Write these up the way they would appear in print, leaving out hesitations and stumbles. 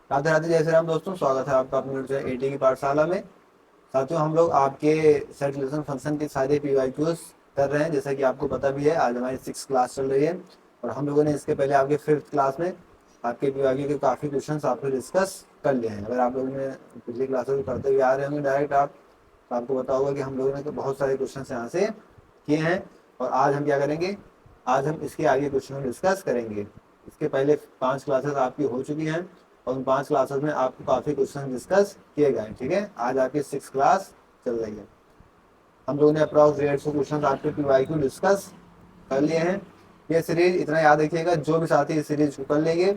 राधे राधे, जय श्री राम दोस्तों। स्वागत है आपका अपने एटी की पाठशाला में। साथियों, हम लोग आपके सेट रिलेशन फंक्शन के सारे पीवाईक्यूज कर रहे हैं। जैसा कि आपको पता भी है, आज हमारी 6 क्लास चल रही है और हम लोगों ने इसके पहले आपके 5th क्लास में आपके पीवाईक्यू के काफ़ी क्वेश्चन आपसे डिस्कस कर लिए हैं। अगर आप लोगों ने पिछली क्लासों में पढ़ते हुए आ रहे होंगे डायरेक्ट आप, तो आपको पता होगा कि हम लोगों ने तो बहुत सारे क्वेश्चन यहाँ से किए हैं। और आज हम क्या करेंगे, आज हम इसके आगे क्वेश्चन डिस्कस करेंगे। इसके पहले 5 क्लासेस आपकी हो चुकी हैं और उन 5 क्लासेस में आपको काफ़ी क्वेश्चन डिस्कस किए गए। ठीक है, आज आपकी 6 क्लास चल रही है। हम लोगों ने अप्रॉक्स 150 क्वेश्चन आपके पीवाईक्यू डिस्कस कर लिए हैं। ये सीरीज इतना याद रखिएगा, जो भी साथी इस सीरीज को कर लेंगे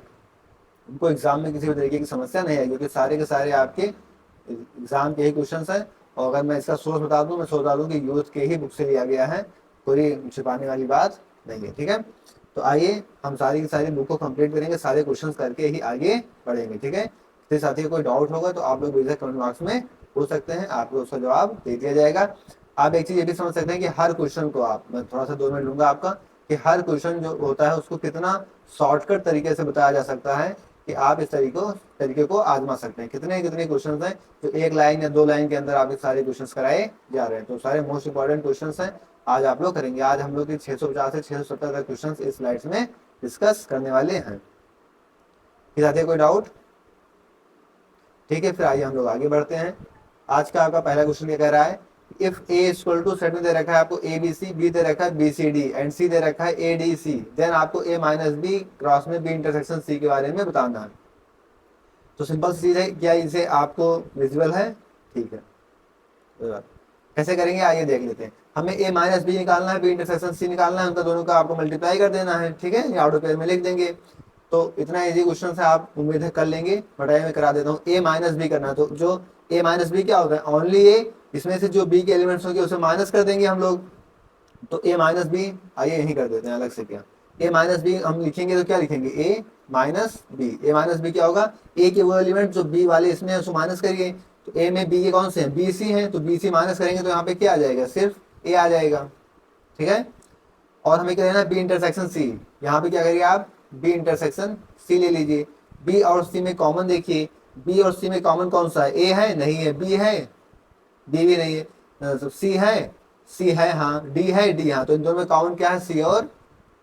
उनको एग्जाम में किसी भी तरीके की समस्या नहीं आएगी, क्योंकि सारे के सारे आपके एग्जाम के ही क्वेश्चन हैं। और अगर मैं इसका सोर्स बता दूं, मैं सोच बता दूं कि यूथ के ही बुक से लिया गया है, कोई छिपाने वाली बात नहीं है। ठीक है, तो आइए हम सारी की सारी बुक को कंप्लीट करेंगे, सारे क्वेश्चंस करके ही आगे बढ़ेंगे। ठीक है, किसी साथी को कोई डाउट होगा तो आप लोग बेझिझक कमेंट बॉक्स में पूछ सकते हैं, आपको उसका जवाब दे दिया जाएगा। आप एक चीज ये भी समझ सकते हैं कि हर क्वेश्चन को आप, मैं थोड़ा सा 2 मिनट लूंगा आपका, कि हर क्वेश्चन जो होता है उसको कितना शॉर्टकट तरीके से बताया जा सकता है कि आप इस तरीके को आजमा सकते हैं। कितने कितने क्वेश्चन हैं जो 1 लाइन या 2 लाइन के अंदर आपके सारे क्वेश्चन कराए जा रहे हैं। तो सारे मोस्ट इंपॉर्टेंट क्वेश्चन हैं, आज आप लोग करेंगे। आज हम लोग 650 से 670 तक क्वेश्चन इस स्लाइड्स में डिस्कस करने वाले हैं। फिर आते कोई डाउट? ठीक है, फिर आइए हम लोग आगे बढ़ते हैं। आज का आपका पहला क्वेश्चन क्या कह रहा है, if A equal to set में दे रखा है आपको ए बी सी, बी दे रखा है बी सी डी एंड सी दे रखा है ए डी सी, देन आपको ए माइनस बी क्रॉस में बी इंटरसेक्शन सी के बारे में बताना है। तो सिंपल सी चीज है, क्या इसे आपको विजुअल है? ठीक है, कैसे करेंगे आइए देख लेते हैं। हमें ए माइनस बी निकालना है, बी इंटरसेक्शन सी निकालना है, उनका दोनों का आपको मल्टीप्लाई कर देना है। ठीक है, या ऑटो पेयर में लिख देंगे। तो इतना इजी क्वेश्चन है, आप उम्मीद है कर लेंगे। बढ़ाई में करा देता हूँ, ए माइनस बी करना है। तो जो ए माइनस बी क्या होता है, ओनली ए, इसमें से जो बी के एलिमेंट्स होंगे उसे माइनस कर देंगे हम लोग। तो ए माइनस बी आइए यही कर देते हैं, अलग से क्या, ए माइनस बी हम लिखेंगे तो क्या लिखेंगे, ए माइनस बी। ए माइनस बी क्या होगा, ए के वो एलिमेंट जो बी वाले इसमें है उसको माइनस करिए। तो ए में बी के कौन से हैं, बी सी हैं, तो बी सी माइनस करेंगे तो यहाँ पे क्या आ जाएगा, सिर्फ ए आ जाएगा। ठीक है, और हमें क्या लेना है, बी इंटरसेक्शन सी। यहाँ पे क्या करिए आप, बी इंटरसेक्शन सी ले लीजिए। बी और सी में कॉमन देखिए, बी और सी में कॉमन कौन सा है, ए है नहीं है, बी है, डी भी नहीं है, तो सी है, सी है हाँ, डी है, डी हाँ, तो इन दोनों में कॉमन क्या है, सी और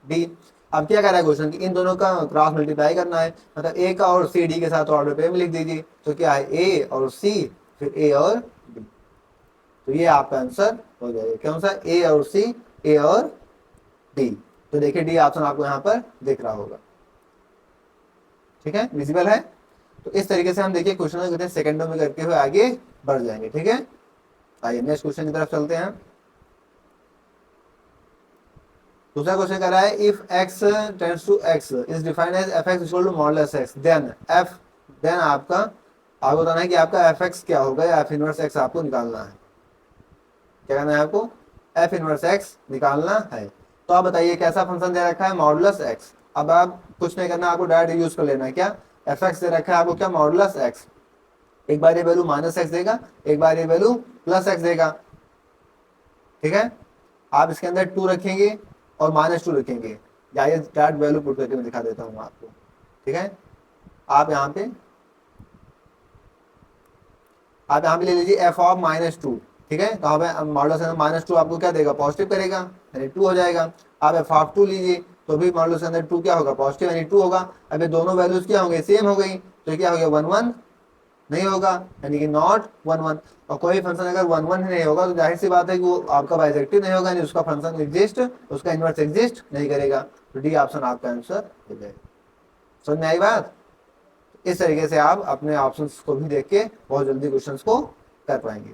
डी। अब क्या कर रहा है क्वेश्चन कि इन दोनों का क्रॉस मल्टीप्लाई करना है, मतलब ए का और सी डी के साथ ऑर्डर पे में लिख दीजिए। तो क्या है, ए और सी, फिर ए और डी। तो ये आपका आंसर हो जाएगा, कौन सा, ए और सी, ए और डी। तो देखिए डी ऑप्शन आपको यहाँ पर दिख रहा होगा। ठीक है, विजिबल है। तो इस तरीके से हम देखिए क्वेश्चन कितने सेकंडों में करते हुए आगे बढ़ जाएंगे। ठीक है, आइए नेक्स्ट क्वेश्चन की तरफ चलते हैं। दूसरा क्वेश्चन कर रहा है, if x tends to x is defined as fx equal to modulus x, then आपका आपको बताना है कि आपका fx क्या होगा, या f इनवर्स x आपको निकालना है। क्या करना है आपको, f इनवर्स x निकालना है। तो आप बताइए कैसा फंक्शन दे रखा है, मॉडुलस x। अब आप कुछ नहीं करना, आपको डायरेक्ट यूज कर लेना है। क्या, fx दे रखा है आपको क्या, मॉडुलस x। एक बार ये वैल्यू माइनस एक्स देगा, एक बार ये वैल्यू प्लस एक्स देगा। ठीक है, आप इसके अंदर 2 रखेंगे और -2 रखेंगे, या ये डायरेक्ट वैल्यू पुट करके मैं दिखा देता हूँ आपको। ठीक है, आप यहाँ पे ले लीजिए एफ ऑफ -2। ठीक है, तो यहाँ पे मॉडुलस -2 आपको क्या देगा, पॉजिटिव करेगा, यानी 2 हो जाएगा। आप एफ ऑफ 2 लीजिए तो भी मॉडुलस के अंदर 2 क्या होगा, पॉजिटिव, यानी 2 होगा। अब ये दोनों वैल्यूज क्या होंगे, सेम हो गई, तो क्या हो गया, 1 1 नहीं होगा, यानी कि नॉट 1 1। और कोई फंक्शन अगर 1 1 ही नहीं होगा तो जाहिर सी बात है कि वो आपका बाइजेक्टिव नहीं होगा, यानी उसका फंक्शन एग्जिस्ट, उसका इनवर्स एग्जिस्ट नहीं करेगा। तो डी ऑप्शन आपका आंसर हो जाएगा। समझ में आई बात? इस तरीके से आप अपने ऑप्शंस को भी देख के बहुत जल्दी क्वेश्चंस को कर पाएंगे।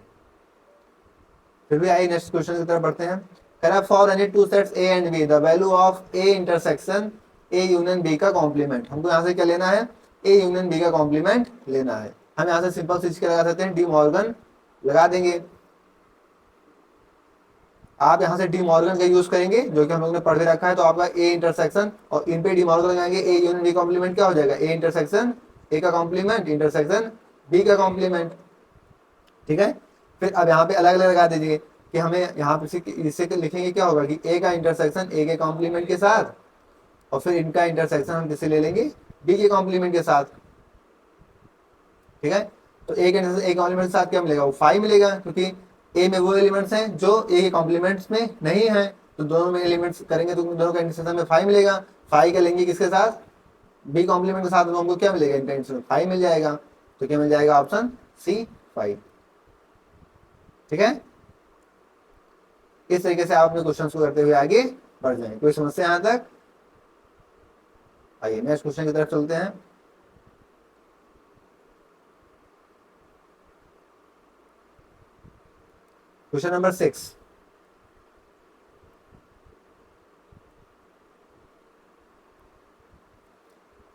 फिर भी आइए नेक्स्ट क्वेश्चन की तरफ बढ़ते हैं। कह for any two sets A and B the value of A intersection A union B का कॉम्प्लीमेंट। हमको यहाँ से क्या लेना है, ए यूनियन बी का कॉम्प्लीमेंट लेना है। हम यहाँ से सिंपल चीज क्या लगा सकते हैं, डी मॉर्गन लगा देंगे। आप यहाँ से डी मॉर्गन का यूज करेंगे जो कि हम लोग ने पढ़ के रखा है। तो आपका ए इंटरसेक्शन और इन पे डी मॉर्गन लगाएंगे, ए यूनियन बी कॉम्प्लीमेंट क्या हो जाएगा, ए इंटरसेक्शन ए का कॉम्प्लीमेंट इंटरसेक्शन बी का कॉम्प्लीमेंट। ठीक है, फिर अब यहाँ पे अलग अलग लगा दीजिए कि हमें यहाँ पे इससे लिखेंगे क्या होगा कि ए का इंटरसेक्शन ए के कॉम्प्लीमेंट के साथ, और फिर इनका इंटरसेक्शन हम किससे ले लेंगे, बी के कॉम्प्लीमेंट के साथ। ठीक है। तो ए के कॉम्प्लीमेंट के साथ क्या मिलेगा, वो 5 मिलेगा, क्योंकि ए में वो एलिमेंट्स हैं जो ए के कॉम्प्लीमेंट्स में नहीं है, तो दोनों में एलिमेंट्स करेंगे तो दोनों का इंटरसेक्शन में 5 मिलेगा। 5 का लेंगे किसके साथ, बी कॉम्प्लीमेंट के साथ, तो हमको क्या मिलेगा, इंटरसेक्शन 5 मिल जाएगा। तो क्या मिल जाएगा, ऑप्शन सी 5। ठीक है। इस तरीके से आप अपने क्वेश्चन को करते हुए आगे बढ़ जाएं। कोई समस्या यहाँ तक? आइए नेक्स्ट क्वेश्चन की तरफ चलते हैं। क्वेश्चन नंबर 6,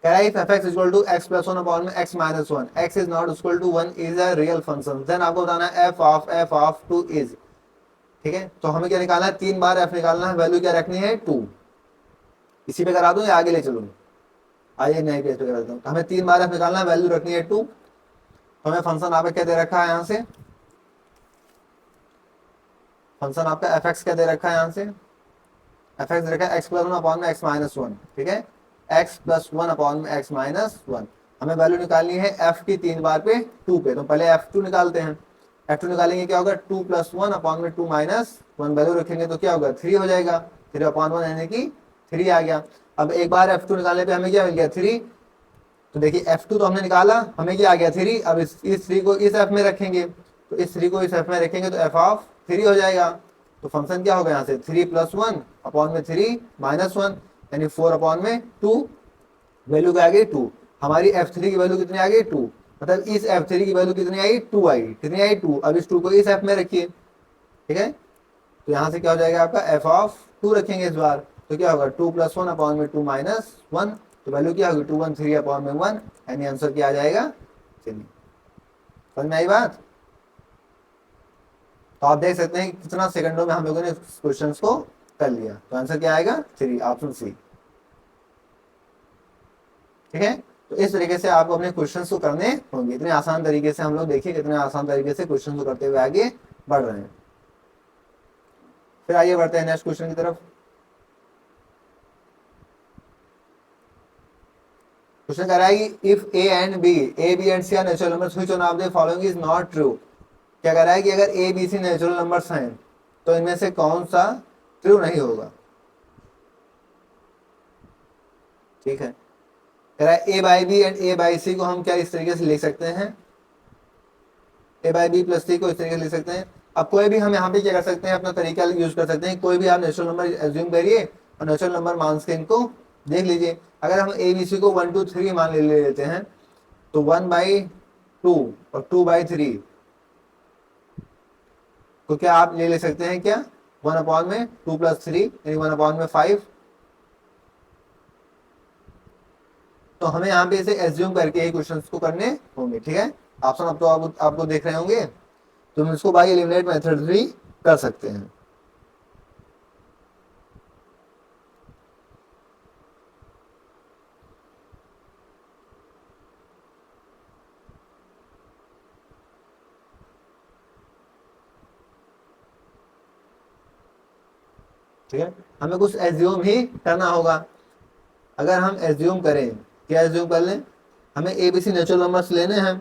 कह रहा है if fx is equal to x plus 1 upon x minus 1, x is not equal to 1 is a real function, then आपको बताना है f of 2 is। ठीक है, तो हमें क्या निकालना है, 3 बार f निकालना है, वैल्यू क्या रखनी है 2। इसी पे करा दूं या आगे ले चलूं? आइए नए पेज पे करा देता हूं। तो हमें 3 बार f निकालना है, वैल्यू रखनी है 2। तो हमें फंक्शन आपका क्या दे रखा है, यहाँ से फंक्शन आपका fx क्या दे रखा है, यहाँ से fx दे रखा है x प्लस 1 अपॉन में x माइनस 1। ठीक है, x प्लस 1 अपॉन में x माइनस 1। हमें वैल्यू निकालनी है f की 3 बार पे 2 पे, तो पहले f2 निकालते हैं। f2 निकालेंगे, क्या होगा 2 प्लस 1 अपॉन में 2 माइनस 1, वैल्यू रखेंगे तो क्या होगा 3 हो जाएगा। 3 अपॉन 1 यानी कि 3 आ गया। अब एक बार f2 निकालने पे हमें क्या मिल गया 3। तो देखिए f2 तो हमने निकाला, हमें क्या आ गया 3। अब इस 3 को इस f में रखेंगे, तो इस 3 को इस f में रखेंगे तो f ऑफ 3 हो जाएगा। तो फंक्शन क्या होगा यहाँ से 3 प्लस 1 अपॉन में 3 माइनस 1 यानी 4 अपॉन में 2, वैल्यू क्या आ गई 2। हमारी f3 की वैल्यू कितनी आ गई 2, मतलब इस f3 की वैल्यू कितनी आई 2 आई। कितनी आई 2। अब इस 2 को इस f में रखिए। ठीक है, तो यहाँ से क्या हो जाएगा आपका f ऑफ 2 रखेंगे इस बार, तो क्या होगा 2 प्लस 1 अपॉन में 2 माइनस 1, तो वैल्यू क्या होगी 2 1 3 अपॉन में 1, यानी आंसर क्या आ जाएगा 3। समझ में आई बात? तो आप देख सकते हैं कितना सेकंडों में हम लोगों ने क्वेश्चन को कर लिया। तो आंसर क्या आएगा 3, ऑप्शन सी। ठीक है, तो इस तरीके से आपको अपने क्वेश्चन को करने होंगे। इतने आसान तरीके से हम लोग देखिए कितने आसान तरीके से क्वेश्चन को करते हुए आगे बढ़ रहे हैं। फिर आइए बढ़ते हैं नेक्स्ट क्वेश्चन की तरफ। क्वेश्चन कह रहा है कि if A B and C are natural numbers which one of the following is not true. क्या कह रहा है कि अगर A B C natural numbers हैं तो इनमें से कौन सा ट्रू नहीं होगा। ठीक है, कह रहा है A by B and A by C को हम क्या इस तरीके से लिख सकते हैं, A by B plus C को इस तरीके से लिख सकते हैं। अब कोई भी हम यहाँ पे क्या कर सकते हैं, अपना तरीका यूज कर सकते हैं। कोई भी आप नेचुरल नंबर एज्यूम करिए और नेचुरल नंबर मान के इनको देख लीजिए। अगर हम ए बी सी को 1 2 3 मान ले लेते हैं, तो 1/2 और 2/3 को क्या आप ले सकते हैं क्या 1 अपॉन में 2 प्लस 3 यानी 1 अपॉन में 5। तो हमें यहाँ पे इसे एज्यूम करके ही क्वेश्चंस को करने होंगे। ठीक है, ऑप्शन अब तो आपको देख रहे होंगे, तो हम इसको बाय एलिमिनेट मेथड भी कर सकते हैं। ठीक है, हमें कुछ एज्यूम ही करना होगा। अगर हम एज्यूम करें, क्या एज्यूम कर लें, हमें एबीसी नेचुरल नंबर्स लेने हैं।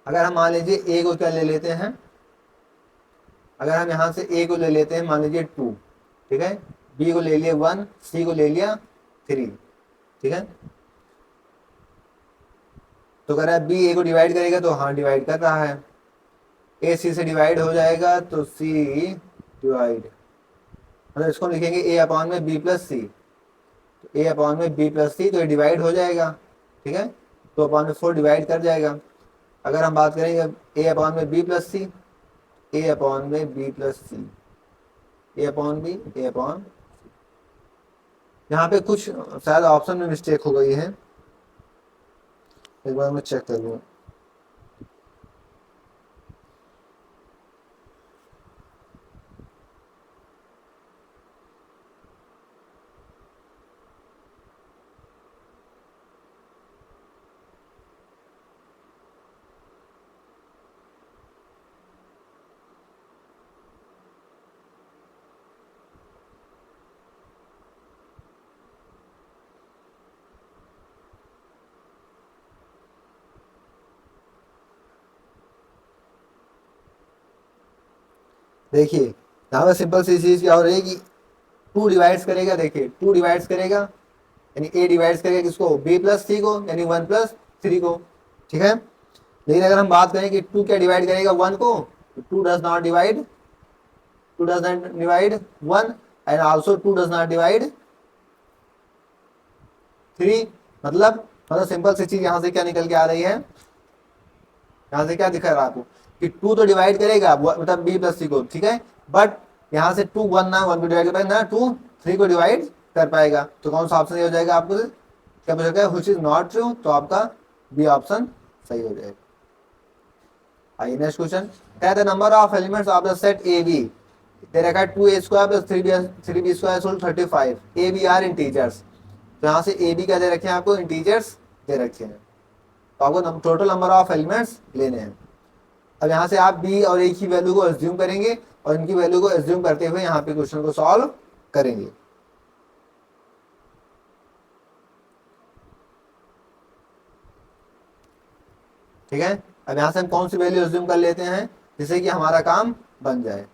अगर हम मान लीजिए ए को क्या ले लेते हैं, अगर हम यहाँ से ए को ले लेते हैं मान लीजिए 2। ठीक है, बी को ले लिया 1, सी को ले लिया 3। ठीक है, तो कह रहा है बी ए को डिवाइड करेगा, तो हाँ डिवाइड कर रहा है। ए सी से डिवाइड हो जाएगा तो सी डिवाइड, मतलब इसको लिखेंगे ए अपॉन में बी प्लस सी। तो ए अपॉन में बी प्लस सी, तो ये डिवाइड हो जाएगा। ठीक है, तो अपॉन में 4 डिवाइड कर जाएगा। अगर हम बात करेंगे ए अपॉन में बी प्लस सी, ए अपॉन में बी प्लस सी, ए अपॉन बी, ए अपॉन, यहाँ पे कुछ शायद ऑप्शन में मिस्टेक हो गई है, एक बार मैं चेक कर लूँ। देखिए यहाँ पे सिंपल सी चीज क्या हो रही है कि टू डिवाइड्स करेगा, देखिए टू डिवाइड्स करेगा यानी ए डिवाइड्स करेगा किसको, बी प्लस सी को, यानी 1 + 3 को, ठीक है। लेकिन अगर हम बात करें कि टू क्या डिवाइड करेगा 1 को, तो two does not divide 1 and also two does not divide 3। मतलब सिंपल सी चीज यहाँ से क्या निकल के आ रही है, यहाँ से क्या दिखा रहा है आपको कि टू तो डिवाइड करेगा मतलब बी प्लस सी को, ठीक है, बट यहाँ से टू वन ना 1 को डिवाइड कर पाएगा ना 2 3 को डिवाइड कर पाएगा। तो कौन सा ऑप्शन ये हो जाएगा आपको, क्या पूछा गया, व्हिच इज नॉट ट्रू, तो आपका बी ऑप्शन सही हो जाएगा। आइए नेक्स्ट क्वेश्चन, क्या the number of elements of the set A B, दे रखा है 2a² + 3b² = 35, A B are integers. तो यहाँ से ए बी क्या दे रखे हैं आपको, इंटीजर्स दे रखे हैं, तो आपको टोटल नंबर ऑफ एलिमेंट्स लेने हैं। अब यहाँ से आप बी और ए की वैल्यू को एज्यूम करेंगे और इनकी वैल्यू को एज्यूम करते हुए यहाँ पे क्वेश्चन को सॉल्व करेंगे। ठीक है, अब यहाँ से हम कौन सी वैल्यू एज्यूम कर लेते हैं जिससे कि हमारा काम बन जाए।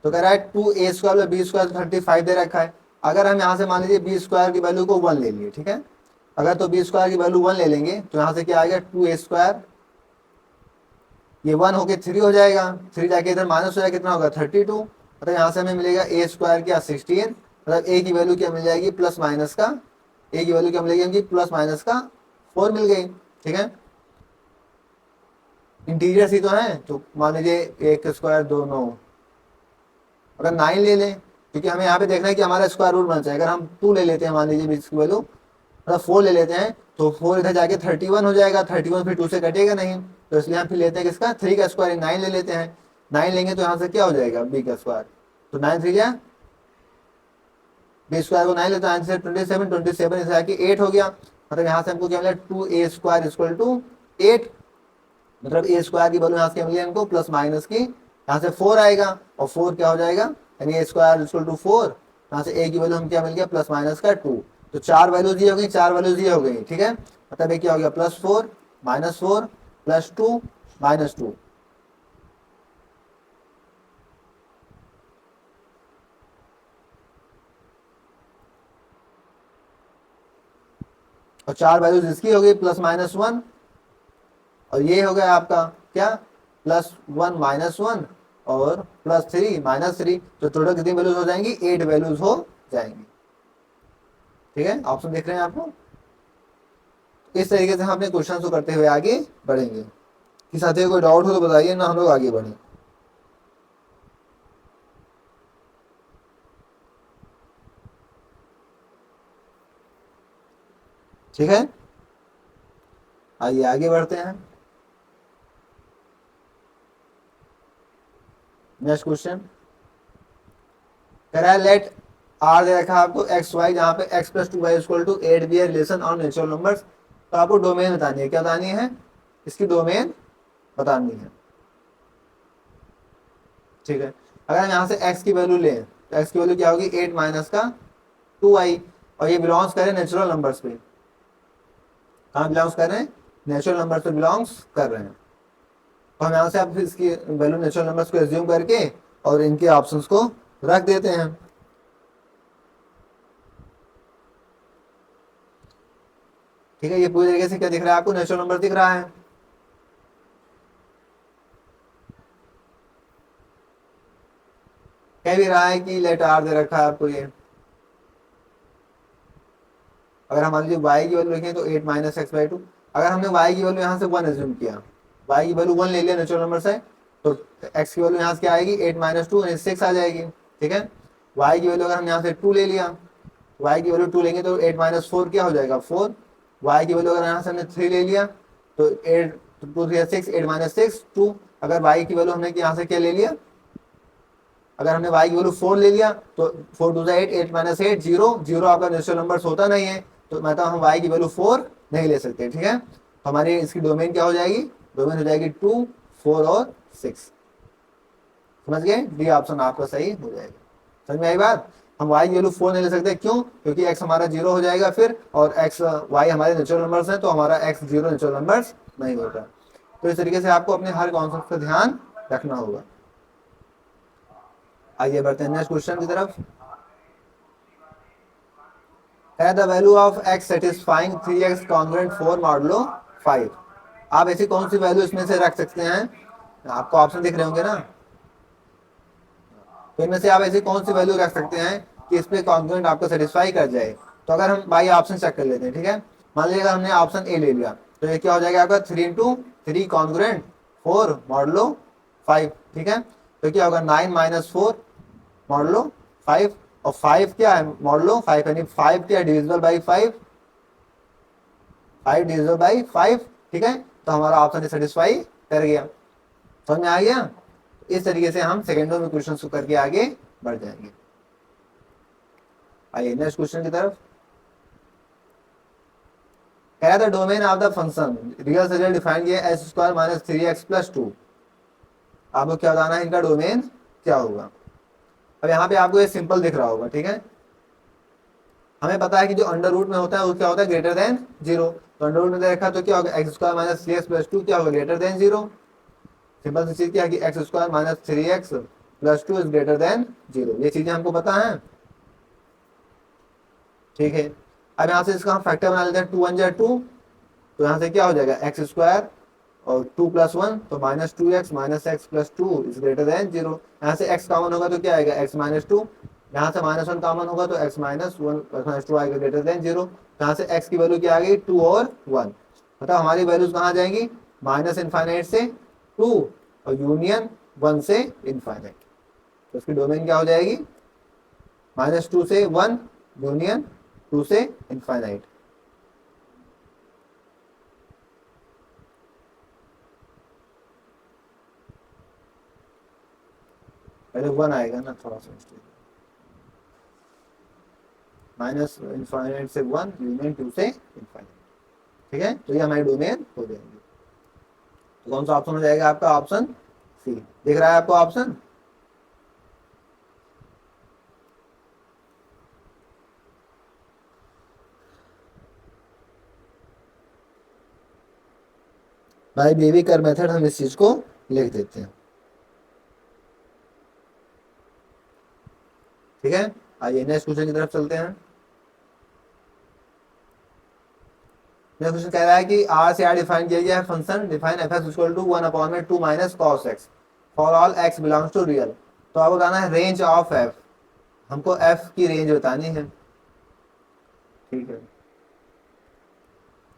तो कह रहा है 2a² + b² 35 दे रखा है। अगर हम यहाँ से मान लीजिए b² की वैल्यू को 1 ले लिए, ठीक है, अगर तो b² की वैल्यू 1 ले लेंगे तो यहाँ से क्या आएगा 2a², ये 1 होके 3 हो जाएगा, 3 जाके इधर माइनस हो जाएगा, कितना होगा 32। मतलब यहाँ से हमें मिलेगा a² क्या 16, मतलब a की वैल्यू क्या मिल जाएगी प्लस माइनस का, a की वैल्यू क्या मिलेगी हमकी प्लस माइनस का 4 मिल गई, ठीक है। इंटीजर्स ही तो है, तो मान लीजिए 1² 2 9, अगर 9 ले लें, क्योंकि हमें यहाँ पे देखना है कि हमारा स्क्वायर रूट बन जाए। अगर हम 2 ले लेते हैं मान लीजिए बीच की वैल्यू, मतलब 4 ले लेते हैं तो 4 इधर जाके 31 हो जाएगा, 31 फिर 2 से कटेगा नहीं, तो इसलिए हम फिर लेते हैं किसका 3 का स्क्वायर, 9 ले लेते हैं। 9 लेंगे तो यहाँ से क्या हो जाएगा बी का स्क्वायर, तो 9 3 या b² को 9 लेते हैं 27, 27 इसे आके 8 हो गया। मतलब यहाँ से हमको क्या मिला 2a² = 8, मतलब a² की वैल्यू यहाँ से क्या मिली हमको प्लस माइनस की, यहाँ से 4 आएगा और 4 क्या हो जाएगा यानी a² = 4, यहाँ से a की वैल्यू हम क्या मिल गया प्लस माइनस का 2, तो 4 वैल्यूज ये हो गई, 4 वैल्यूज ये हो गई, ठीक है। मतलब ये क्या हो गया +4 -4 +2 -2। और 4 वैल्यूज इसकी हो गई +-1, और ये हो गया आपका क्या +1 -1 और +3 -3, तो टोटल कितनी वैल्यूज हो जाएंगी 8 वैल्यूज हो जाएंगी, ठीक है। ऑप्शन देख रहे हैं आपको, इस तरीके से हम अपने क्वेश्चन को करते हुए आगे बढ़ेंगे। कि साथियों कोई डाउट हो तो बताइए ना, हम लोग आगे बढ़े। ठीक है, आइए आगे बढ़ते हैं। नेक्स्ट क्वेश्चन कह रहा है लेट आर दे रखा है आपको एक्स वाई, जहां पे x + 2y = 8 be relation on natural numbers. तो आपको डोमेन बतानी है, क्या बतानी है, इसकी डोमेन बतानी है, ठीक है। अगर हम यहाँ से x की वैल्यू लें तो x की वैल्यू क्या होगी 8 माइनस का 2y, और ये बिलोंग्स कर रहे हैं नेचुरल नंबर्स पे। कहाँ बिलोंग्स कर रहे हैं, नेचुरल नंबर्स पे बिलोंग्स कर रहे हैं। तो हम यहाँ से आप इसकी वैल्यू नेचुरल नंबर्स को एज्यूम करके और इनके ऑप्शंस को रख देते हैं। ठीक है, ये पूरी तरीके से क्या दिख रहा है आपको, नेचुरल नंबर दिख रहा है। कह भी रहा है कि लेट आर दे रखा है आपको ये। अगर हम मान लीजिए y की वैल्यू लिखें तो 8 - x/2, अगर हमने y की वैल्यू यहाँ से 1 एज्यूम किया, y की वैल्यू 1 ले लिया नेचुरल नंबर से, तो x की वैल्यू यहाँ से क्या आएगी 8 - 2 यानी 6 आ जाएगी, ठीक है। y की वैल्यू अगर हम यहाँ से 2 ले लिया, y की वैल्यू 2 लेंगे तो 8 - 4 क्या हो जाएगा 4। y की वैल्यू अगर यहाँ से हमने 3 ले लिया तो 8 2 3 6 8 - 6 2। अगर y की वैल्यू हमने यहाँ से क्या ले लिया, अगर हमने y की वैल्यू 4 ले लिया तो 4 2 8 8 - 8 0 0 आपका नेचुरल नंबर होता नहीं है, तो मतलब हम y की वैल्यू 4 नहीं ले सकते, ठीक है। तो हमारी इसकी डोमेन क्या हो जाएगी, डोमेन हो जाएगी 2 4 और 6। समझ गए, डी ऑप्शन आपका सही हो जाएगा। समझ में आई बात, हम y की वैल्यू 4 नहीं ले सकते, क्यों, क्योंकि x हमारा 0 हो जाएगा फिर, और x y हमारे नेचुरल नंबर्स हैं, तो हमारा x 0 नेचुरल नंबर्स नहीं होता। तो इस तरीके से आपको अपने हर कॉन्सेप्ट का ध्यान रखना होगा। आइए बढ़ते हैं नेक्स्ट क्वेश्चन की तरफ। है the value of x satisfying 3x congruent 4 modulo 5। आप ऐसी कौन सी वैल्यू इसमें से रख सकते हैं, आपको ऑप्शन दिख रहे होंगे ना, तो इनमें से आप ऐसी कौन सी वैल्यू रख सकते हैं कि इस पे कॉन्ग्रुएंट आपको सेटिस्फाई कर जाए। तो अगर हम बाई ऑप्शन चेक कर लेते हैं, ठीक है। मान लीजिए अगर हमने ऑप्शन ए ले लिया तो ये क्या हो जाएगा आपका 3 इंटू 3 कॉन्ग्रुएंट 4 मॉडुलो 5, ठीक है। तो क्या होगा 9 माइनस 4 मॉडुलो 5, और 5 क्या है मॉडुलो 5, यानी 5 क्या है डिविजिबल बाई 5, 5 डिविजिबल बाई 5, ठीक है। तो हमारा ऑप्शन सेटिस्फाई कर गया, समझ में आ गया। इस तरीके से हम सेकेंडों में क्वेश्चन करके आगे बढ़ जाएंगे। आइए नेक्स्ट क्वेश्चन की तरफ। कह the domain of the function real से डिफाइन किया S square minus 3x plus 2। आपको क्या बताना है, इनका डोमेन क्या होगा। अब यहाँ पे आपको ये सिंपल दिख रहा होगा, ठीक है। हमें पता है कि जो अंडर रूट में होता है वो क्या होता है ग्रेटर देन 0। तो अंडर रूट में देखा तो क्या होगा x square minus 3x plus 2 क्या होगा ग्रेटर देन 0। सिंपल सी चीज क्या है कि x square minus 3x plus 2 is greater then 0। ये चीजें हमको पता है, ठीक है। अब यहाँ से इसका हम फैक्टर बना लेते हैं, 2 1 2, तो यहाँ से क्या हो जाएगा एक्स स्क्वायर और 2 प्लस 1 तो minus 2x minus x plus 2 is greater then 0। यहाँ से x कॉमन होगा तो क्या आएगा x माइनस 2, यहाँ से माइनस 1 कॉमन होगा तो x माइनस 1 माइनस 2 आएगा ग्रेटर देन 0। यहाँ से x की वैल्यू क्या आ गई 2 और 1, मतलब हमारी वैल्यूज कहाँ जाएंगी माइनस इनफाइनाइट से 2 और यूनियन 1 से इनफाइनाइट। तो उसकी डोमेन क्या हो जाएगी माइनस 2 से 1 यूनियन 2 से इनफाइनाइट। पहले 1 आएगा ना, थोड़ा सा माइनस इनफाइनाइट से 1 यूनियन 2 से इनफाइनाइट, ठीक है। तो ये हमारी डोमेन हो जाएगी। तो कौन सा ऑप्शन हो जाएगा आपका ऑप्शन सी। दिख रहा है आपको ऑप्शन। बाय बेबी कर मेथड हम इस चीज को लिख देते हैं, ठीक है। आइए नेक्स्ट क्वेश्चन की तरफ चलते हैं। नेक्स्ट क्वेश्चन कह रहा है कि आर से आर डिफाइन किया गया है function define F X equal to 1 upon में 2 minus cos X for all X belongs to real. तो आपको बताना है रेंज ऑफ एफ, हमको एफ की रेंज बतानी है, ठीक है।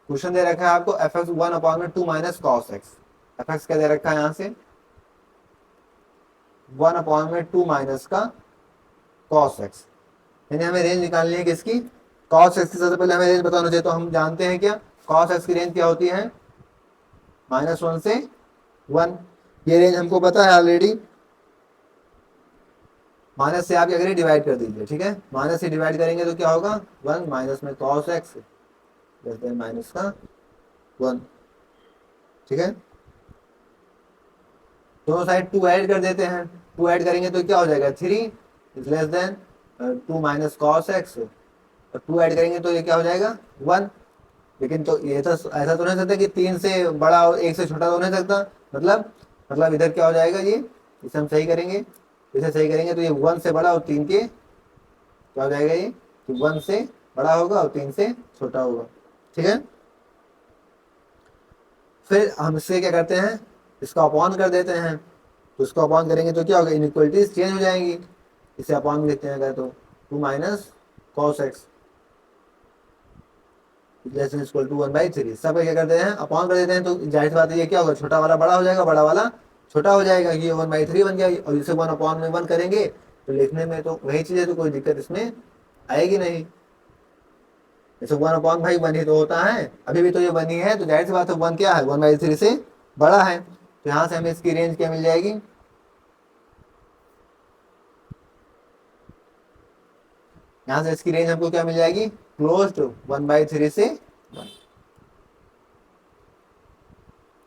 क्वेश्चन दे रखा है आपको एफ एक्स 1 अपॉन में 2 minus cos x. F x क्या दे रखा है यहाँ से 1 अपॉन में 2 माइनस का कॉस एक्स, यानी हमें रेंज निकालनी है किसकी कॉस एक्स की। सबसे पहले हमें रेंज बताना चाहिए, तो हम जानते हैं क्या कॉस एक्स की रेंज क्या होती है -1 से 1। ये रेंज हमको पता है ऑलरेडी। माइनस से आप क्या करिए डिवाइड कर दीजिए, ठीक है। माइनस से डिवाइड करेंगे तो क्या होगा 1 माइनस में कॉस एक्स माइनस का 1, ठीक है। दोनों साइड 2 ऐड कर देते हैं, 2 ऐड करेंगे तो क्या हो जाएगा 3 is less then 2 minus cos x, और 2 ऐड करेंगे तो ये क्या हो जाएगा 1। लेकिन तो ये तो ऐसा तो नहीं सकता कि 3 से बड़ा और 1 से छोटा तो नहीं सकता, मतलब इधर क्या हो जाएगा ये, इसे हम सही करेंगे, इसे सही करेंगे तो ये 1 से बड़ा और 3 के क्या हो जाएगा ये कि 1 से बड़ा होगा और 3 से छोटा होगा, ठीक है। फिर हम इससे क्या करते हैं इसका अपॉन कर देते हैं, तो इसको अपॉन करेंगे तो क्या होगा इनइक्वलिटीज चेंज हो जाएंगी। इसे अपॉन में लिखते हैं अगर तो 2 minus cos X equal to 1/3। सब क्या करते हैं अपॉन कर देते हैं, तो जाहिर सी बात है ये क्या होगा छोटा वाला बड़ा हो जाएगा, बड़ा वाला छोटा हो जाएगा, ये 1/3 बन गया। और इसे 1 अपॉन में 1 करेंगे तो लिखने में तो वही चीज़ है, तो कोई दिक्कत इसमें आएगी नहीं। जैसे 1 अपॉन भाई 1 ही तो होता है, अभी भी तो ये 1 ही है, तो जाहिर सी बात है 1 क्या है 1/3 से बड़ा है। तो यहाँ से हमें इसकी रेंज क्या मिल जाएगी, यहाँ से इसकी रेंज हमको क्या मिल जाएगी क्लोज टू 1/3 से 1।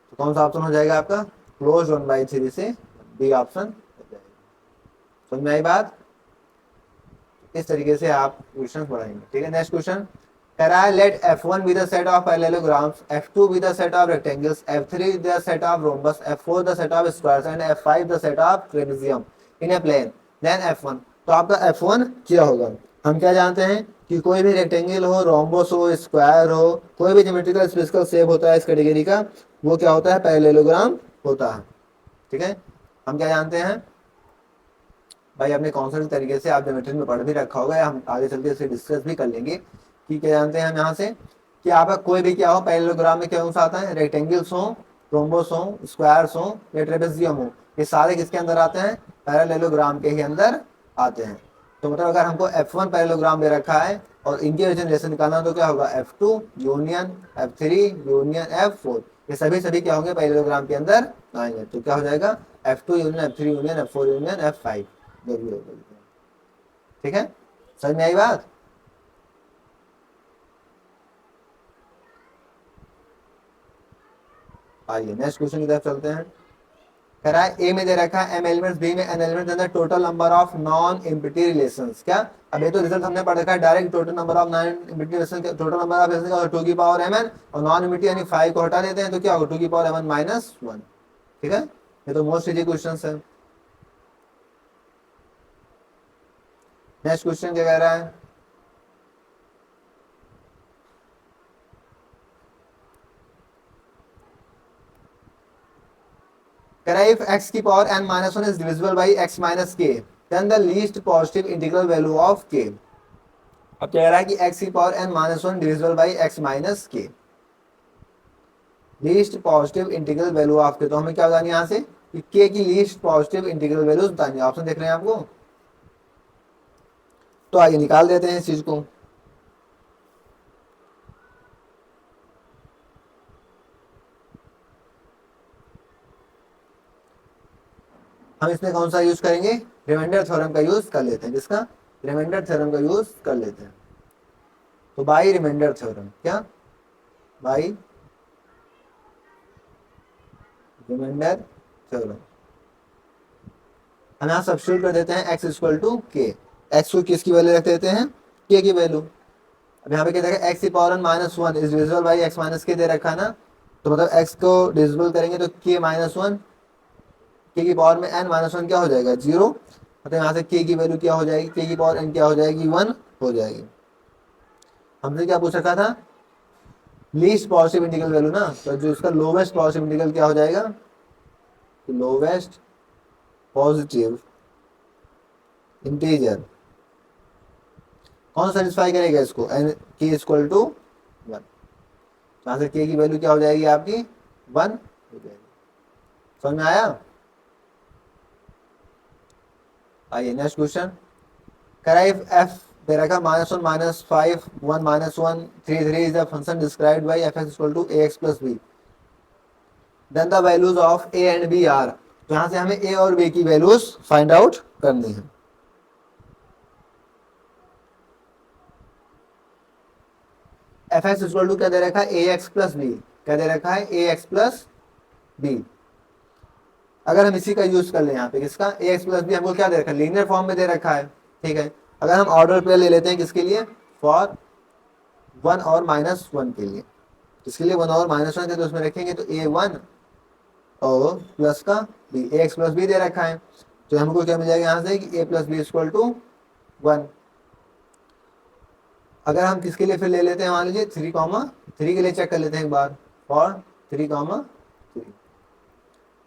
तो कौन सा ऑप्शन हो जाएगा आपका क्लोज 1/3 से बी ऑप्शन हो जाएगा। समझ में आई बात। इस तरीके से आप क्वेश्चन बढ़ाएंगे, ठीक है। नेक्स्ट क्वेश्चन कह रहा है late F1 be the set of parallelograms, F2 be the set of rectangles, F3 the set of rhombus, F4 the set of squares and F5 the set of trapezium in a plane, then F1। तो आपका F1 क्या होगा? हम क्या जानते हैं कि कोई भी रेक्टेंगल हो, रोम्बस हो, स्क्वायर हो, कोई भी ज्योमेट्रिकल स्फेरिकल शेप होता है इस कैटेगरी का, वो क्या होता है? पैरेललोग्राम होता है। ठीक है, हम क्या जानते हैं भाई, अपने कॉन्सेप्ट तरीके से आप ज्योमेट्री में पढ़ भी रखा होगा, या हम आगे चल के इसे डिस्कस भी कर लेंगे कि क्या जानते हैं हम यहाँ से कि आपका कोई भी क्या हो पैरेललोग्राम में क्या आता है? रेक्टेंगल्स हो, रोम्बस हो, स्क्वायर्स हो या ट्रेपेजियम हो, ये सारे किसके अंदर आते हैं? पैरेललोग्राम के ही अंदर आते हैं। तो मतलब अगर हमको F1 पैरेललोग्राम दे रखा है और इनकी रिलेशन निकालना, तो क्या होगा? F2 union F3 union F4, ये सभी क्या होंगे? पैरेललोग्राम के अंदर आएंगे। तो क्या हो जाएगा? F2 union F3 union F4 union F5 जो भी होगा। ठीक है, समझ में आई बात? आइए नेक्स्ट क्वेश्चन की तरफ चलते हैं। कह रहा है ए में दे रखा है m एलिमेंट्स, बी में n elements, then the total number of non empty relations. क्या अब ये तो रिजल्ट हमने पढ़ रखा है direct, total number of non empty relation, total number of relation का 2 की पावर mn, और नॉन एम्प्टी यानी 5 को हटा देते हैं तो क्या होगा? 2 की पावर mn माइनस 1। ठीक है, ये तो मोस्ट इजी क्वेश्चन है। नेक्स्ट क्वेश्चन क्या कह रहा है? कह रहा है if x की power n minus 1 is divisible by x minus k, then the least positive integral value of k। अब क्या कह रहा है कि x की power n minus 1 divisible by x minus k, least positive integral value of k। तो हमें क्या बतानी है यहाँ से कि k की लीस्ट पॉजिटिव इंटीग्रल वैल्यूज बतानी है। ऑप्शन देख रहे हैं आपको, तो आइए निकाल देते हैं इस चीज को। हम इसमें कौन सा यूज करेंगे? रिमाइंडर थ्योरम का यूज कर लेते हैं। जिसका? रिमाइंडर थ्योरम का यूज कर लेते हैं। तो बाई रिमाइंडर थ्योरम, क्या बाई रिमाइंडर थ्योरम, हम यहाँ सब्स्टिट्यूट कर देते हैं x इक्वल टू के। एक्स को किसकी वैल्यू रख देते हैं? के की वैल्यू। अब यहाँ पे क्या देखा? x की power n minus 1 is divisible by x minus के दे रखा ना, तो मतलब x को डिविजिबल करेंगे तो k माइनस 1, के की पावर में n माइनस 1 क्या हो जाएगा? 0। मतलब यहाँ से k की वैल्यू क्या हो जाएगी? k की पावर n क्या हो जाएगी? 1 हो जाएगी। हमसे क्या पूछ रखा था? लीस्ट पॉजिटिव इंटीग्रल वैल्यू ना, तो जो इसका लोवेस्ट पॉजिटिव इंटीग्रल क्या हो जाएगा? तो लोवेस्ट पॉजिटिव इंटीजर कौन सेटिस्फाई करेगा इसको? एन के इक्वल टू 1। यहाँ से के की वैल्यू क्या हो जाएगी आपकी? 1 हो जाएगी। समझ में आया? आइए नेक्स्ट क्वेश्चन। कराइव एफ दे रखा -1 -5 1 -1 3 3 is a function described by F X equal to A X plus B, then the values of A and B are. तो यहाँ से हमें ए और बी की वैल्यूज फाइंड आउट करनी है। एफ एक्स इक्वल टू क्या दे रखा है? ए एक्स प्लस बी। क्या दे रखा है? ए एक्स प्लस बी। अगर हम इसी का यूज कर ले यहाँ पे, किसका? ए एक्स प्लस बी हमको क्या दे रखा है? लीनियर फॉर्म में दे रखा है। ठीक है, अगर हम ऑर्डर पे ले लेते हैं किसके लिए? फॉर 1 और -1 के लिए। किसके लिए? 1 और -1 के, तो उसमें रखेंगे तो a1 और प्लस का b, ए एक्स प्लस बी दे रखा है, तो हमको क्या मिल जाएगा यहाँ से कि a plus B equal to 1। अगर हम किसके लिए फिर ले लेते हैं, मान लीजिए 3, के लिए चेक कर लेते हैं एक बार, फॉर 3,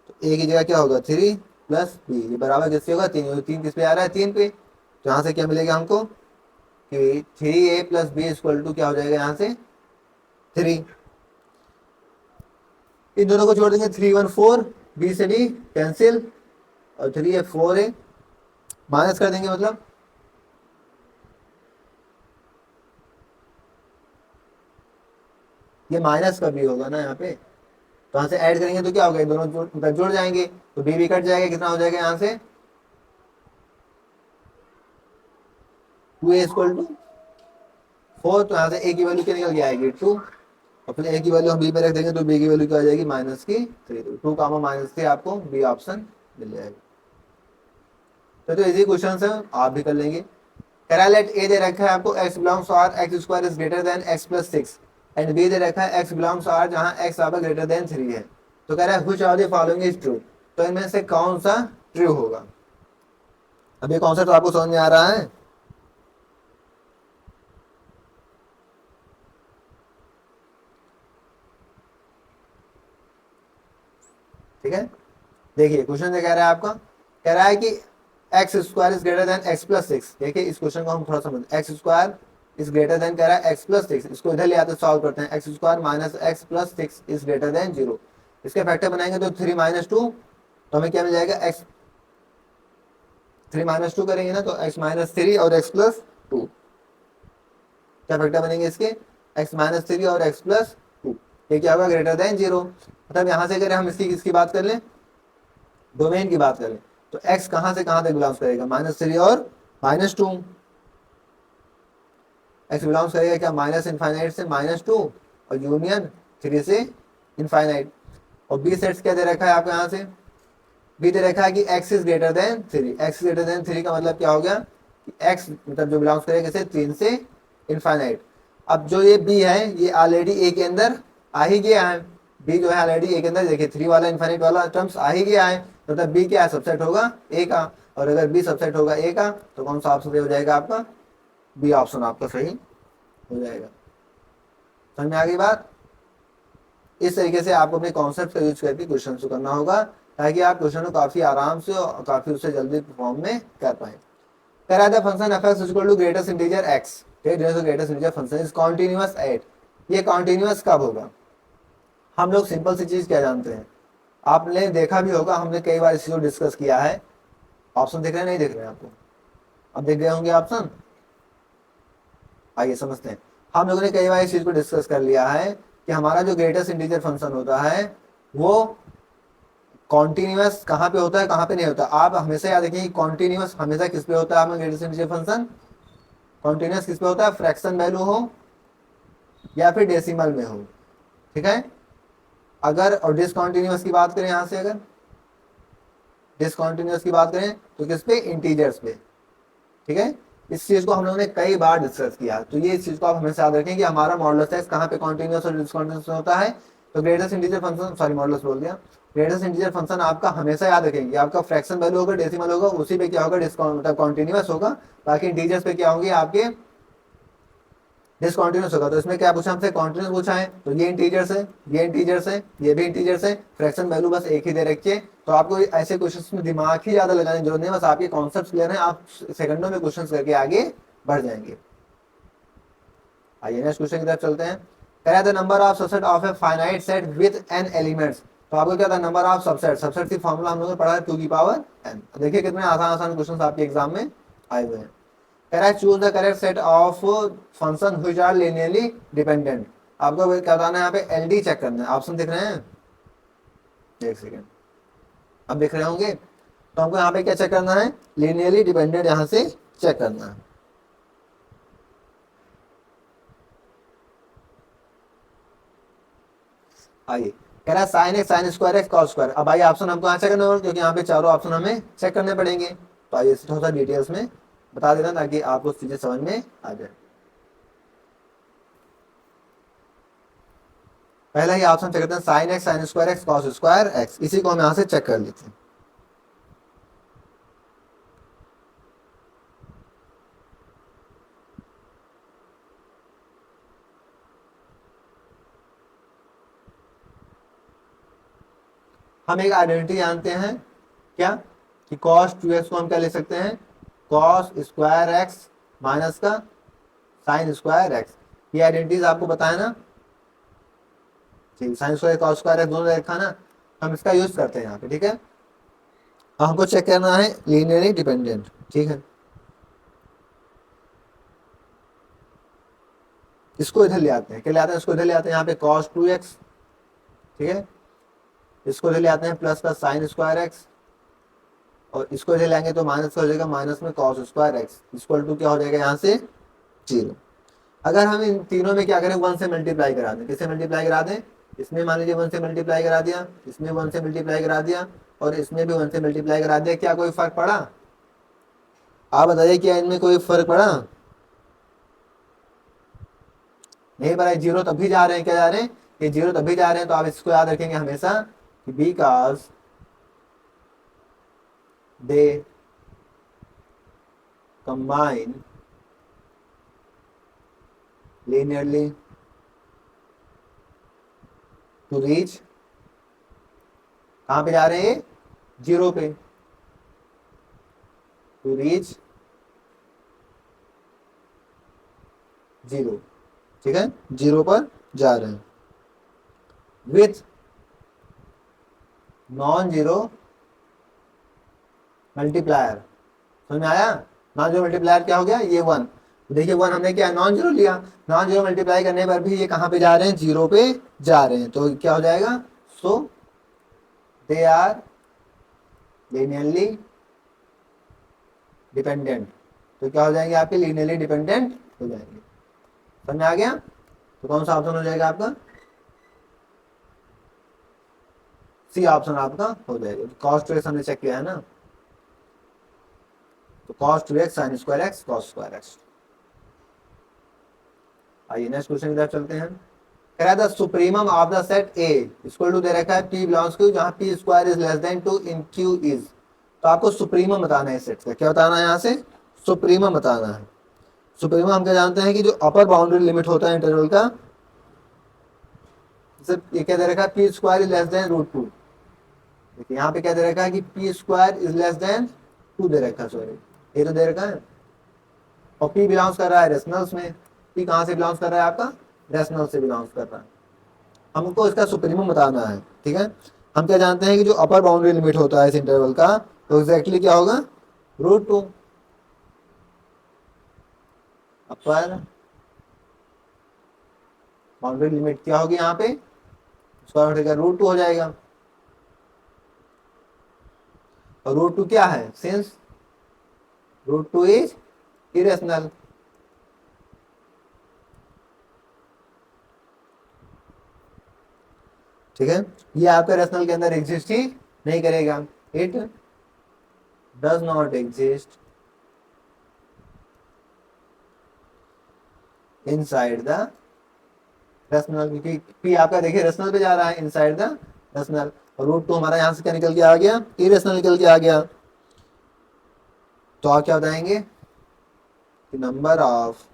तो a की जगह क्या होगा? 3 प्लस बी, ये बराबर किससे होगा? 3। 3 किस पे आ रहा है? 3 पे। तो यहाँ से क्या मिलेगा हमको कि 3a plus B equal to क्या हो जाएगा यहाँ से? 3। इन दोनों को छोड़ देंगे, 3 1 4, बी से डी कैंसिल, और 3 है 4 है, माइनस कर देंगे, मतलब ये माइनस का भी होगा ना यहाँ पे, तो यहाँ से ऐड करेंगे तो क्या होगा? ये दोनों जुड़ जाएंगे, तो बी भी कट जाएगा। कितना हो जाएगा यहाँ से? 2a equal to 4। तो यहाँ से a की वैल्यू क्या निकल के आएगी? 2, और फिर a की वैल्यू हम b पे रख देंगे तो b की वैल्यू क्या आ जाएगी? -3। तो 2 -3 आपको b ऑप्शन मिल जाएगा। तो इजी क्वेश्चन है, आप भी कर लेंगे। कह रहा है लेट ए दे रखा है आपको x belongs to R x square is greater than x plus 6 and B दे रखा है x बिलोंग्स टू आर जहां x आपका ग्रेटर देन 3 है। तो कह रहा है which of the following is true, तो इनमें से कौन सा ट्रू होगा। अब ये कॉन्सेप्ट आपको समझ में आ रहा है। ठीक है, देखिए क्वेश्चन क्या कह रहा है आपका, कह रहा है कि x square is greater then x plus 6। देखिए इस क्वेश्चन को हम थोड़ा समझ, x square is greater then कह रहा है एक्स प्लस 6, इसको इधर ले आते सॉल्व करते हैं। X square minus x plus 6 is greater then 0, इसके फैक्टर बनाएंगे तो 3 माइनस 2, तो हमें क्या मिल जाएगा, एक्स 3 माइनस 2 करेंगे ना तो एक्स माइनस 3 और एक्स प्लस 2, क्या फैक्टर बनेंगे इसके, एक्स माइनस 3 और एक्स प्लस 2, ये क्या होगा, ग्रेटर देन 0। मतलब यहाँ से अगर हम इसकी बात कर लें, डोमेन की बात करें, तो x कहां से कहां तक बिलोंग्स करेगा, -3 और -2। x बिलोंग्स करेगा क्या, माइनस इनफाइनाइट से -2 और यूनियन 3 से इनफाइनाइट। और b सेट्स क्या दे रखा है आपको, यहां से b दे रखा है कि x is greater than 3। x greater than 3 का मतलब क्या हो गया कि x मतलब जो बिलोंग्स करेगा किसे, 3 से इनफाइनाइट। अब जो ये b है ये ऑलरेडी a के अंदर आ ही गया है, b जो है ऑलरेडी a के अंदर, देखिए 3 वाला इनफाइनाइट वाला टर्म्स आ ही गया है, मतलब बी क्या है, सबसेट होगा ए का। और अगर बी सबसेट होगा ए का तो कौन सा ऑप्शन सही हो जाएगा आपका, बी ऑप्शन आपका सही हो जाएगा। समझ में आ गई बात। इस तरीके से आपको अपने कॉन्सेप्ट का यूज करके क्वेश्चन को करना होगा, ताकि आप क्वेश्चन को काफी आराम से और काफी उससे जल्दी फॉर्म में कर पाए। कह रहा था function F X equal to greatest integer X, greatest integer function is continuous at, ये कॉन्टिन्यूअस कब होगा। हम लोग सिंपल सी चीज क्या जानते हैं, आपने देखा भी होगा, हमने कई बार इस चीज को डिस्कस किया है। ऑप्शन दिख रहे हैं, नहीं दिख रहे हैं आपको, अब दिख गए होंगे ऑप्शन। आइए समझते हैं, हम लोगों ने कई बार इस चीज को डिस्कस कर लिया है कि हमारा जो ग्रेटेस्ट इंटीजर फंक्शन होता है वो कॉन्टिन्यूअस कहाँ पे होता है, कहाँ पे नहीं होता। आप हमेशा याद रखिए कॉन्टिन्यूअस हमेशा किस पे होता है, आपका ग्रेटेस्ट इंटीजर फंक्शन कॉन्टिन्यूअस किस पे होता है, फ्रैक्शन वैल्यू हो या फिर डेसिमल में हो। ठीक है, अगर और डिसकॉन्टिन्यूअस की बात करें, यहां से अगर डिसकॉन्टिन्यूअस की बात करें तो किस पे, इंटीजर्स पे। ठीक है, इस चीज को हम लोगों ने कई बार डिस्कस किया, तो ये इस चीज को आप हमेशा याद रखें कि हमारा मॉडुलस एक्स कहाँ पे कॉन्टिन्यूअस और डिसकॉन्टिन्यूअस होता है। तो greatest integer function, sorry modulus बोल दिया, ग्रेटेस्ट इंटीजर फंक्शन आपका हमेशा याद रखेंगे, आपका फ्रैक्शन वैल्यू होगा, डेसिमल होगा, उसी पे क्या होगा, मतलब कॉन्टिन्यूअस होगा। बाकी इंटीजर्स पे क्या होंगे आपके, डिसकॉन्टिन्यूअस होगा। तो इसमें क्या पूछा हमसे, कॉन्टिन्यूअस पूछा है, तो ये इंटीजर्स है, ये इंटीजर्स है, ये भी इंटीजर्स है, फ्रैक्शन वैल्यू बस एक ही दे रखी है। तो आपको ऐसे क्वेश्चंस में दिमाग ही ज्यादा लगाने की जरूरत नहीं है, बस आपके कॉन्सेप्ट क्लियर है, आप सेकंडों में क्वेश्चंस करके आगे बढ़ जाएंगे। आइए नेक्स्ट क्वेश्चन की तरफ चलते हैं। कह रहा था number of subset of a finite set with n elements. तो आपको क्या था, नंबर ऑफ सबसेट, सबसेट की फॉर्मूला हम लोगों ने पढ़ा है 2 की पावर n। देखिए कितने आसान आसान क्वेश्चंस आपके एग्जाम में आए हुए हैं। कह रहा है choose the correct set of function which are linearly dependent. आपको क्या बताना है, यहाँ पे एलडी चेक करना है। ऑप्शन दिख रहे हैं, एक सेकेंड, अब दिख रहे होंगे। तो हमको यहाँ पे क्या चेक करना है, लिनियरली डिपेंडेंट यहाँ से चेक करना है। आइए, कह रहा है sine x sine square x cos square. अब आइए ऑप्शन हमको यहाँ चेक करना होगा, क्योंकि यहाँ पे चारों ऑप्शन हमें चेक करने पड़ेंगे। तो आइए थोड़ा सा डिटेल्स में बता देना, ताकि आपको चीजें समझ में आ जाए। पहला ही ऑप्शन चेक करते हैं, sine x sine square x cos square x, इसी को हम यहाँ से चेक कर लेते हैं। हम एक आइडेंटिटी जानते हैं क्या, कि cos 2x को हम क्या ले सकते हैं, cos स्क्वायर एक्स माइनस का साइन स्क्वायर एक्स। ये आइडेंटिटीज आपको बताया ना, ठीक, sine square cos square x दोनों देखा ना, हम इसका यूज करते हैं यहाँ पे। ठीक है, हमको चेक करना है लीनियरली डिपेंडेंट। ठीक है, इसको इधर ले आते हैं, क्या ले आते हैं, इसको इधर ले आते हैं, यहाँ पे cos 2x। ठीक है, इसको इधर ले आते हैं प्लस का साइन स्क्वायर एक्स, और इसको इधर लाएंगे तो माइनस का हो जाएगा, माइनस में cos square X equal to क्या हो जाएगा यहाँ से 0। अगर हम इन तीनों में क्या करें, 1 से मल्टीप्लाई करा दें, किससे मल्टीप्लाई करा दें, इसमें मान लीजिए 1 से मल्टीप्लाई करा दिया, इसमें 1 से मल्टीप्लाई करा दिया, और इसमें भी 1 से मल्टीप्लाई करा दिया, क्या कोई फर्क पड़ा। आप बताइए क्या इनमें कोई फर्क पड़ा? नहीं पड़ा। जीरो तब भी जा रहे हैं, क्या जा रहे हैं? ये जीरो तब भी जा रहे हैं, तो आप इसको याद रखेंगे हमेशा कि because they combine linearly to reach, कहाँ पे जा रहे हैं? जीरो पे, टू रीच जीरो। ठीक है, जीरो पर जा रहे हैं विथ नॉन जीरो मल्टीप्लायर। समझ में आया? नॉन जीरो मल्टीप्लायर क्या हो गया? ये वन। देखिए वन हमने क्या नॉन जीरो लिया, नॉन जीरो मल्टीप्लाई करने पर भी ये कहाँ पे जा रहे हैं? जीरो पे जा रहे हैं, तो क्या हो जाएगा? सो दे आर लीनियरली डिपेंडेंट। तो क्या हो जाएंगे आपके? लीनियरली डिपेंडेंट हो जाएंगे। समझ में आ गया? तो कौन सा ऑप्शन हो जाएगा आपका? सी ऑप्शन आपका हो जाएगा। कॉस टू एक्स हमने चेक किया है ना, तो cos two x sine square x cos square x. आइए नेक्स्ट क्वेश्चन की तरफ चलते हैं। कह रहा था supremum of the set A equal to दे रखा है पी बिलोंग्स टू जहां P square is less than two in Q is. तो आपको सुप्रीमम बताना है सेट का। क्या बताना है यहाँ से? सुप्रीमम बताना है। सुप्रीमम हम क्या जानते हैं कि जो अपर बाउंड्री लिमिट होता है इंटरवल का, जैसे ये क्या दे रखा है? P square is less than root two. देखिए यहाँ पे क्या दे रखा है कि P square is less than two दे रखा है, सॉरी ये तो दे रखा है। और पी बिलोंग्स कर रहा है रेशनल्स में। पी कहाँ से बिलोंग्स कर रहा है आपका? रेशनल से बिलोंग्स कर रहा है। हमको इसका सुप्रीमम बताना है। ठीक है, हम क्या जानते हैं कि जो अपर बाउंड्री लिमिट होता है इस इंटरवल का, तो एग्जैक्टली क्या होगा? Root two. Upper boundary limit क्या होगी यहाँ पे? स्क्वायर रूट का रूट टू हो जाएगा। और रूट टू क्या है? Since root two is irrational. ठीक है, ये आपके रेशनल के अंदर एग्जिस्ट ही नहीं करेगा। It does not exist inside the rational, क्योंकि पी आपका देखिए रेशनल पे जा रहा है, इनसाइड द रेशनल। और रूट टू हमारा यहाँ से क्या निकल के आ गया? इरेशनल निकल के आ गया। तो आप क्या बताएंगे कि number of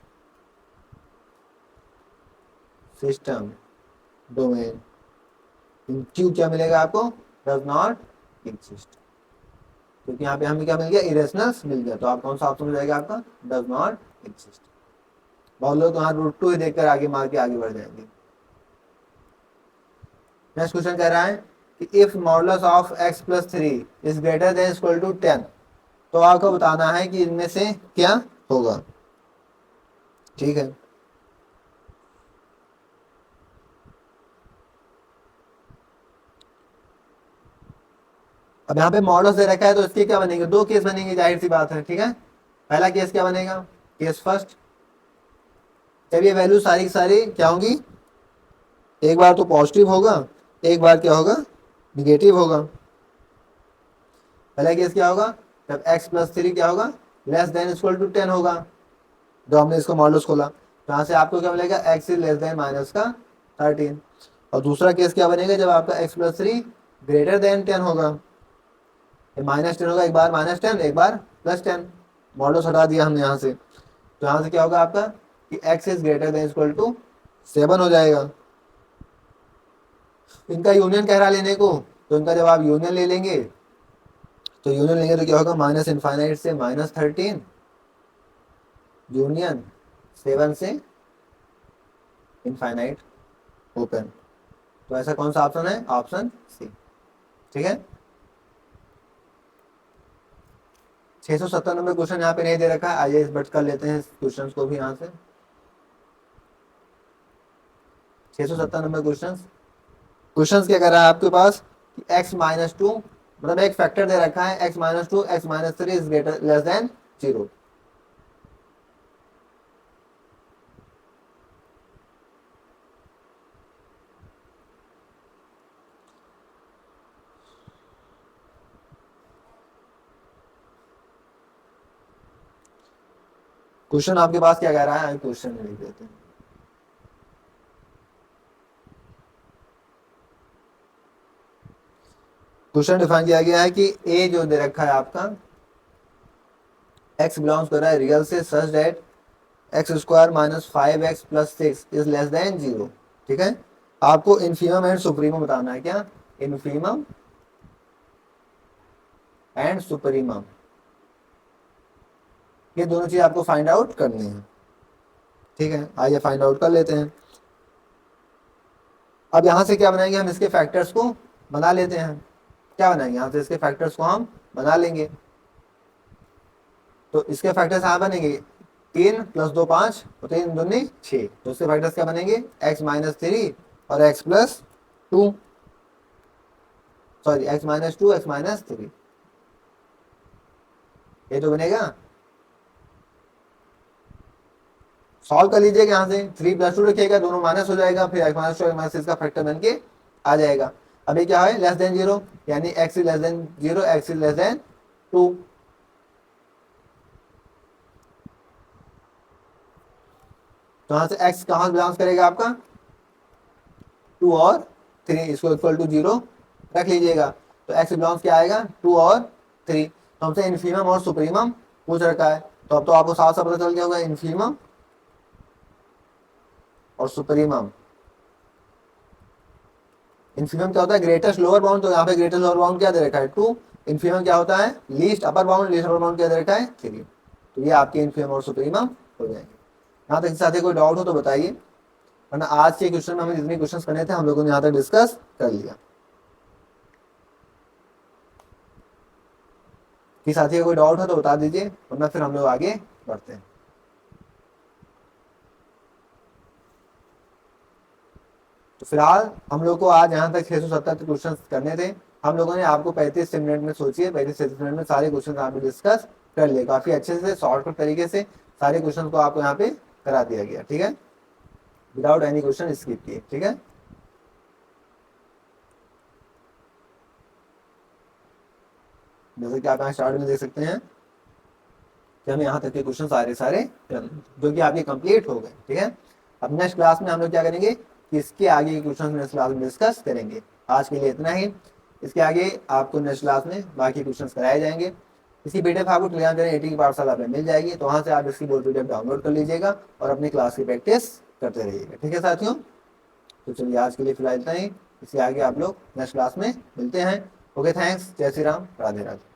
system domain in Q क्या मिलेगा आपको? Does not exist. क्योंकि यहाँ पे हमें क्या मिल गया? इरेशनल्स मिल गया। तो आप कौन सा ऑप्शन हो जाएगा आपका? Does not exist. बहुत लोग तो यहाँ रूट टू ही देखकर आगे मार के आगे बढ़ जाएंगे। नेक्स्ट क्वेश्चन कह रहा है कि if modulus of X plus three is greater than equal to 10, तो आपको बताना है कि इनमें से क्या होगा। ठीक है, अब यहाँ पे मॉडल्स दे रखा है, तो इसके क्या बनेंगे? दो केस बनेंगे, जाहिर सी बात है। ठीक है, पहला केस क्या बनेगा? केस फर्स्ट, जब ये वैल्यू सारी की सारी क्या होंगी? एक बार तो पॉजिटिव होगा, एक बार क्या होगा? निगेटिव होगा। पहला केस क्या होगा? जब x प्लस थ्री क्या होगा? लेस देन इक्वल टू 10 होगा। जब हमने इसको मॉडल्स खोला तो यहाँ से आपको क्या मिलेगा? x is less then minus का 13। और दूसरा केस क्या बनेगा? जब आपका x plus three greater than 10 होगा। माइनस 10 होगा, एक बार माइनस 10 एक बार प्लस 10। मॉडल्स हटा दिया हमने यहाँ से, तो यहाँ से क्या होगा आपका कि x is greater than equal to 7 हो जाएगा। इनका यूनियन कह रहा लेने को, तो इनका जब आप यूनियन ले लेंगे, तो यूनियन लेंगे तो क्या होगा? माइनस इनफाइनाइट से माइनस 13 यूनियन 7 से इनफाइनाइट ओपन। तो ऐसा कौन सा ऑप्शन है? Option C. ठीक है, 697 क्वेश्चन यहाँ पे नहीं दे रखा है। आइए इस बट कर लेते हैं क्वेश्चन को भी यहाँ से। 697 क्वेश्चन। क्वेश्चन क्या कर रहा है आपके पास कि x माइनस टू, मतलब एक फैक्टर दे रखा है x minus two x minus three is greater less than zero. Question आपके पास क्या कह रहा है, क्वेश्चन में लिख देते हैं। क्वेश्चन डिफाइन किया गया है कि ए जो दे रखा है आपका, x बिलोंग्स कर रहा है रियल से such that x square minus 5x plus 6 is less then 0। ठीक है, आपको इन्फीमम एंड सुप्रीमम बताना है। क्या? इन्फीमम एंड सुप्रीमम, ये दोनों चीज आपको फाइंड आउट करनी है। ठीक है, आइए फाइंड आउट कर लेते हैं। अब यहां से क्या बनाएंगे, हम इसके फैक्टर्स को बना लेते हैं। क्या बनाएंगे, यहां से इसके फैक्टर्स को हम बना लेंगे। तो इसके फैक्टर्स यहाँ बनेंगे 3 + 2 5 और 3 दूनी 6। तो इसके फैक्टर्स क्या बनेंगे, x - 3 और x + 2, सॉरी x - 2 x - 3, ये तो बनेगा। सॉल्व कर लीजिएगा, यहाँ से 3 + 2 रखिएगा, दोनों माइनस हो जाएगा, फिर x - 2 x - 6 का फैक्टर बन के आ जाएगा। अभी क्या है, लेस देन 0, यानी x is less then 0, x is less then 2। तो यहाँ से x कहाँ से बिलोंग्स करेगा आपका, 2 और 3, इसको इक्वल टू 0 रख लीजिएगा। तो x बिलोंग्स क्या आएगा, 2 और 3। तो हमसे इन्फीमम और सुप्रीमम पूछ रखा है, तो अब तो आपको साफ साफ पता चल गया होगा इन्फीमम और सुप्रीमम। इन्फीमम क्या होता है, ग्रेटेस्ट लोअर बाउंड, तो यहाँ पे ग्रेटेस्ट लोअर बाउंड क्या दे रखा है, 2। इन्फीमम क्या होता है, least upper bound, least upper bound क्या दे रखा है, 3। तो ये आपके इन्फीमम और सुप्रीमम हो जाएंगे। यहाँ तक साथ ही कोई डाउट हो तो बताइए, वरना आज के क्वेश्चन में हमें जितने क्वेश्चन करने थे हम लोगों ने यहाँ तक डिस्कस कर लिया। कि साथी का कोई डाउट हो तो बता दीजिए, वरना फिर हम लोग आगे बढ़ते हैं। तो फिलहाल हम लोग को आज यहाँ तक 670 क्वेश्चन करने थे। हम लोगों ने आपको 35 मिनट में, सोचिए 35 मिनट में सारे क्वेश्चन आपने डिस्कस कर लिए। काफी अच्छे से शॉर्टकट तरीके से सारे क्वेश्चन को आपको यहाँ पे करा दिया गया। ठीक है, विदाउट एनी क्वेश्चन स्किप किए। ठीक है, जैसे कि आप यहाँ स्टार्ट में देख सकते हैं कि हम यहाँ तक के क्वेश्चन सारे जो कि आपके कंप्लीट हो गए। ठीक है, अब नेक्स्ट क्लास में हम लोग क्या करेंगे कि इसके आगे के क्वेश्चन नेक्स्ट क्लास में डिस्कस करेंगे। आज के लिए इतना ही, इसके आगे आपको नेक्स्ट क्लास में बाकी क्वेश्चन कराए जाएंगे। इसी पीडीएफ आपको टेलीग्राम चैनल एटी की पाठशाला पे मिल जाएगी, तो वहाँ से आप इसकी बोर्ड पीडीएफ डाउनलोड कर लीजिएगा और अपनी क्लास की प्रैक्टिस करते रहिएगा। ठीक है साथियों, तो चलिए आज के लिए फिलहाल इतना ही। इसके आगे आप लोग नेक्स्ट क्लास में मिलते हैं। ओके, थैंक्स, जय श्री राम, राधे राधे।